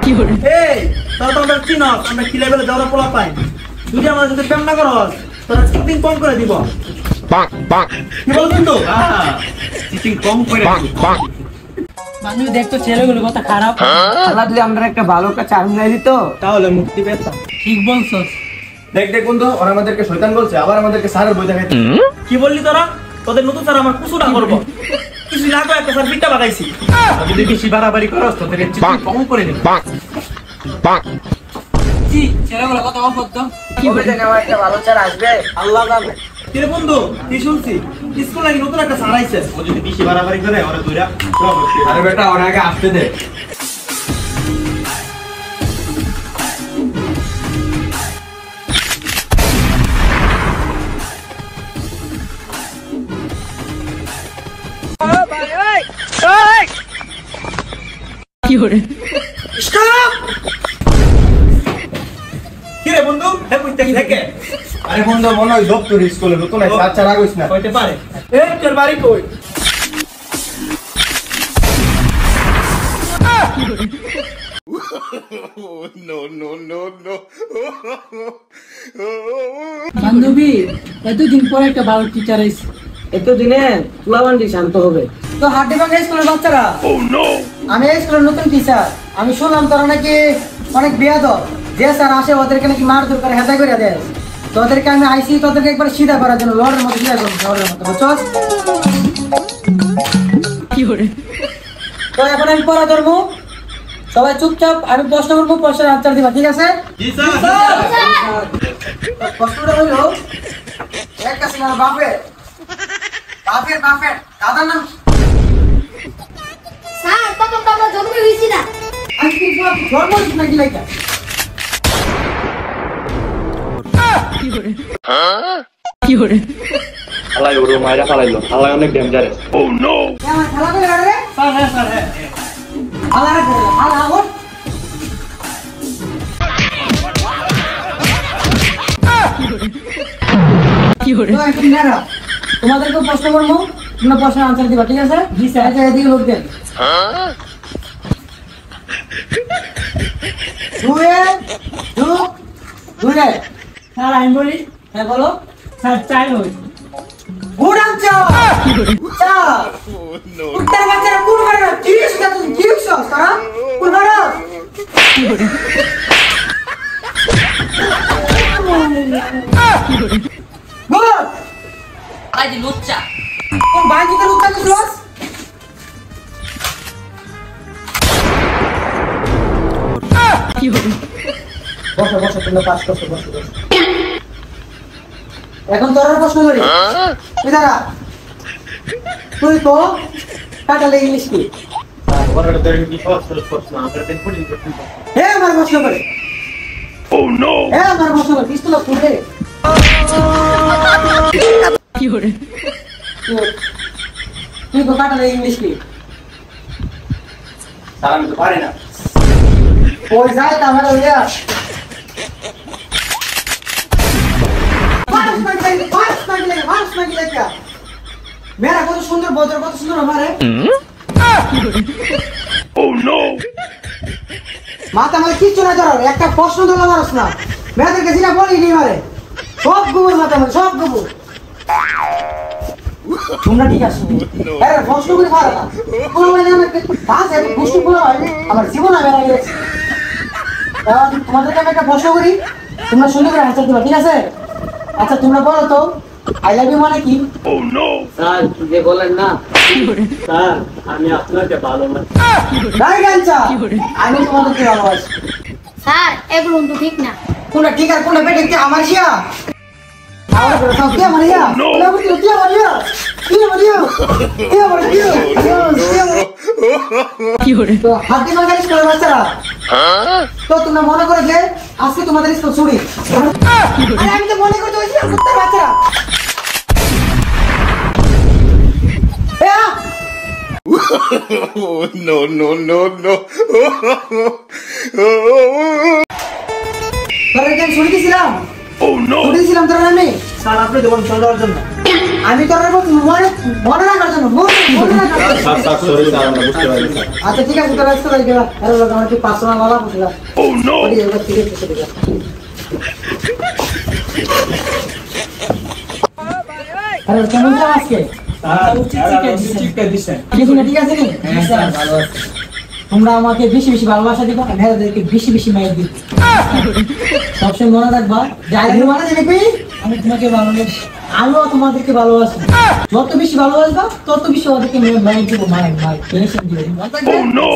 এই তোরা তো আমরা চিনস, আমরা কি লেভেলে যাওয়ার পোলা পাই। যদি আমাদের সাথে প্রেম না করস তোরা চিটিং কম করে দিব। কি বল কিন্তু চিটিং কম করে দিব। মানুষ দেখতো ছেলেগুলো কত খারাপ, আল্লাহ যদি আমরা একটা ভালো কাজ চালিয়ে দিত তাহলে মুক্তি পেতাম। ঠিক বলছস। দেখ দেখ বন্ধু, ওরা আমাদেরকে শয়তান বলছে, আবার আমাদেরকে স্যারের বই দেখাইতে। কি বললি তোরা? তোদের নতুন স্যার আমার কুসুটা করবো। কিছু না করে একটা স্যার পিঠটা বাগাইছি। যদি বেশি বাড়াবাড়ি করস তোদের চিটিং কম করে দেব। জি ছেলেগুলো কত অভদ্র। কবে থেকে আমার একটা ভালো চার আসবে আল্লাহ জানে। কিরে বন্ধু কি শুনছি স্কুল নাকি নতুন একটা স্যার আইছে। ও যদি বেশি বাড়াবাড়ি করে ওরা দুইরা আরে বেটা ওরা আগে আসতে দে। কিরে বন্ধু দেখে আরে বন্ধু মনে হয় জব তোর স্কুলে নতুন আছে, আচ্ছা রাগিস না। হইতে পারে। এই তোর বাড়ি কই? বান্ধবী এতদিন পরে একটা ভালো টিচার আইছে, এতদিনে তুলাবান্ডি শান্ত হবে। তো হাড্ডিভাঙ্গা স্কুলের বাচ্চারা। আমি এই স্কুলের নতুন টিচার, আমি শুনলাম তোরা নাকি অনেক বেয়াদব, যে স্যার আসে ওদেরকে নাকি মারধর করে হেদা করে দেয়। তোদেরকে আমি আইসি তোদেরকে একবার সিধা করার জন্য, লড়ের মতো সিধা করবো শহরের মতো, বুঝছস? তো এখন আমি পড়া ধরবো, সবাই চুপচাপ, আমি প্রশ্ন করবো, প্রশ্নের আনসার দিবা, ঠিক আছে? জি স্যার। প্রশ্নটা হইলো এক কাছে না বাপের বাপের বাপের দাদার নাম কি? স্যার তখন তো আমরা জন্মই হইছি না। আমি কি জন্ম দিচ্ছি নাকি লাইকা? আল্লাহ ওরে মাইরা ফালাইলো, আল্লাহ অনেক ডেঞ্জারাস। ও নো আমার খেলা করে রে স্যার হ্যাঁ স্যার হ্যাঁ। হালা রে হালা ওঠ। তো এখন নেড়া, তোমাদেরকে প্রশ্ন করবো, তোমরা প্রশ্নের আনসার দিবা, ঠিক আছে? জি স্যার। এদিকে লোক দেন। দুয়ে স্যার আমি বলি। হ্যাঁ বলো। স্যার চাই হই। Good answer. চার উত্তর বাচ্চারা কোন মারা কি শিখা তুমি কি শিখছ তারা কোন মারা গুড আজ লুচ্চা কোন বাইজিকের উত্তর দিছস? বসো বসো, তুমি পাস করছো, বসো বসো। এখন তোর প্রশ্ন করি, তুই দাঁড়া, তুই তো কাটালে ইংলিশ কি? ওরা তোর কি প্রশ্ন আমরা দিন পড়ি করতে। হ্যাঁ আমার প্রশ্ন করে। ও নো হ্যাঁ আমার প্রশ্ন করে, পিস্তল খুলে তুই তো কাটালে ইংলিশ কি? স্যার আমি তো পারি না। ওই যায় তা আমার ওই মেয়েরা কত সুন্দর বদর, কত সুন্দর আমারে মাথা মারে কিচ্ছু না ধরো, একটা প্রশ্ন ধরো মারস না, মেয়েদেরকে যেটা বলি নি মারে সব গোবর মাথা মারে, সব গোবর। তোমরা ঠিক আছে প্রশ্ন করে পারো না, আমার জীবন আমি গেছে। তোমাদেরকে আমি একটা প্রশ্ন করি, তোমরা সুন্দর করে আনসার দিবা, ঠিক আছে? আচ্ছা তোমরা বলো তো আই লাভ ইউ মানে কি? স্যার যে বলেন না স্যার আমি আপনাকে ভালোবাসি। আমি তোমাদেরকে ভালোবাসি। স্যার এগুলো তো ঠিক না। কোনটা ঠিক আর কোনটা বেটে? কি আমার ইয়া আমার কথা কি আমার ইয়া না বুঝলি কি আমার ইয়া কি আমার ইয়া কি আমার ইয়া কি হরে তো হাতি মাগালি করে বাচ্চারা। তো তোমরা মনে করে যে আজকে তোমাদের স্কুল ছুটি, আরে আমি তো মনে করতে হইছি কুত্তার বাচ্চারা। No, no, no, no. তোরা কি ছুটি দিছিলাম? ছুটি দিছিলাম তোরা আমি স্যার আপনি দোকান চলে যাওয়ার জন্য। আমি তোর মনে মনে রাখার জন্য মনে রাখার জন্য। স্যার স্যার সরি স্যার আমরা বুঝতে পারি স্যার আচ্ছা ঠিক আছে তোরা স্কুলে গেলা আরে লোক আমার কি 500 টাকা বাবা বুঝলা ও নো এবার ঠিক আছে ঠিক আছে আরে কেমন যাও আজকে ঠিক আছে নি তোমরা আমাকে বেশি বেশি ভালোবাসা দিবা আমি এদেরকে বেশি বেশি মাইর দিব সবসময় মনে রাখবা যাই মনে রাখবি আমি তোমাকে ভালোবাসি আমিও তোমাদেরকে ভালোবাসি যত বেশি ভালোবাসবা তত বেশি ওদেরকে মাইর দিব মাইর টেনশন দিও